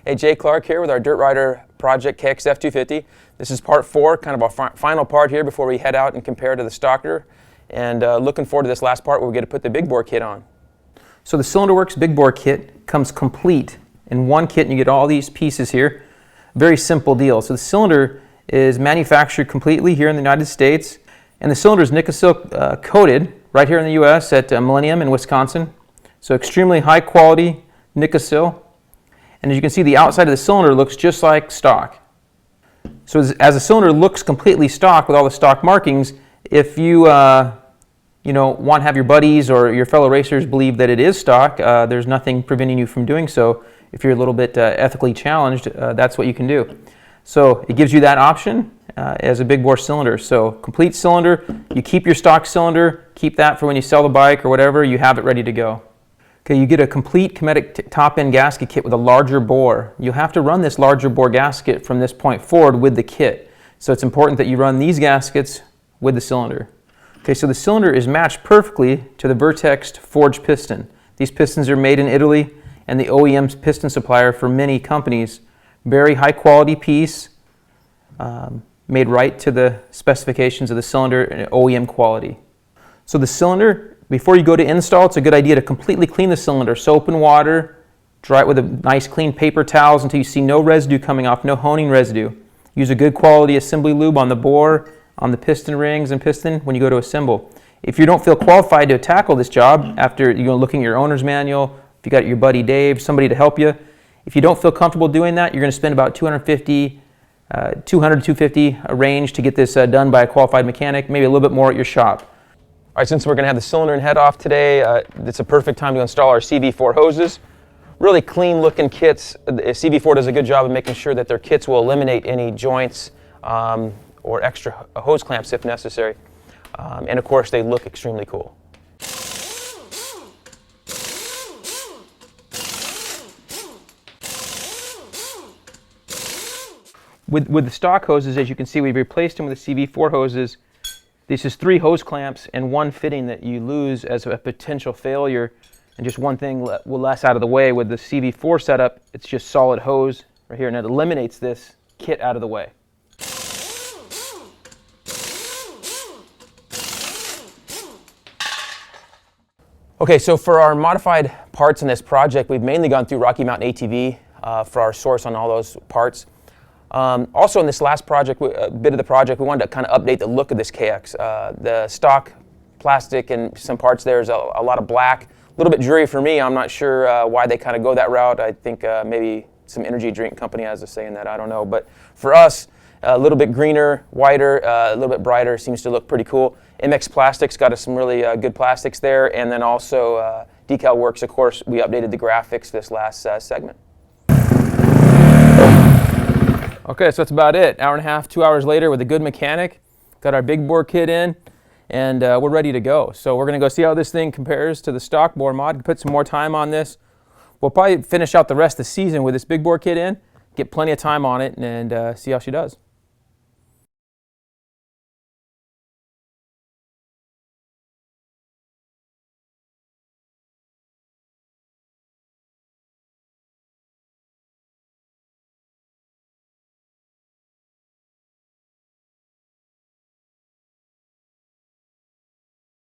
Hey, Jay Clark here with our Dirt Rider Project KX250. This is part 4, kind of our final part here before we head out and compare to the stocker. And looking forward to this last part where we get to put the big bore kit on. So the Cylinder Works big bore kit comes complete in one kit, and you get all these pieces here. Very simple deal. So the cylinder is manufactured completely here in the United States, and the cylinder is Nickel coated right here in the U.S. at Millennium in Wisconsin. So extremely high quality Nickel. And as you can see, the outside of the cylinder looks just like stock. So as the cylinder looks completely stock with all the stock markings, if you want to have your buddies or your fellow racers believe that it is stock, there's nothing preventing you from doing so. If you're a little bit ethically challenged, that's what you can do. So it gives you that option as a big bore cylinder. So complete cylinder, you keep your stock cylinder, keep that for when you sell the bike or whatever, you have it ready to go. Okay, you get a complete Kinetic top-end gasket kit with a larger bore. You'll have to run this larger bore gasket from this point forward with the kit. So it's important that you run these gaskets with the cylinder. Okay, so the cylinder is matched perfectly to the Vertex forged piston. These pistons are made in Italy and the OEM's piston supplier for many companies. Very high quality piece, made right to the specifications of the cylinder and OEM quality. So the cylinder, before you go to install, it's a good idea to completely clean the cylinder. Soap and water, dry it with a nice clean paper towels until you see no residue coming off, no honing residue. Use a good quality assembly lube on the bore, on the piston rings and piston when you go to assemble. If you don't feel qualified to tackle this job after looking at your owner's manual, if you got your buddy Dave, somebody to help you, if you don't feel comfortable doing that, you're going to spend about $200 to $250 a range to get this done by a qualified mechanic, maybe a little bit more at your shop. All right, since we're going to have the cylinder and head off today, it's a perfect time to install our CV4 hoses. Really clean looking kits. CV4 does a good job of making sure that their kits will eliminate any joints or extra hose clamps if necessary. And of course, they look extremely cool. With the stock hoses, as you can see, we've replaced them with the CV4 hoses. This is 3 hose clamps and 1 fitting that you lose as a potential failure, and just one thing will less out of the way. With the CV4 setup, it's just solid hose right here, and it eliminates this kit out of the way. Okay, so for our modified parts in this project, we've mainly gone through Rocky Mountain ATV for our source on all those parts. Also in this last project, bit of the project, we wanted to kind of update the look of this KX. The stock plastic and some parts there is a lot of black, a little bit dreary for me. I'm not sure why they kind of go that route. I think maybe some energy drink company has a say in that, I don't know. But for us, a little bit greener, whiter, a little bit brighter, seems to look pretty cool. MX Plastics got us some really good plastics there, and then also Decal Works, of course, we updated the graphics this last segment. Okay, so that's about it. Hour and a half, 2 hours later with a good mechanic. Got our big bore kit in, and we're ready to go. So we're going to go see how this thing compares to the stock bore mod. Put some more time on this. We'll probably finish out the rest of the season with this big bore kit in, get plenty of time on it, and see how she does.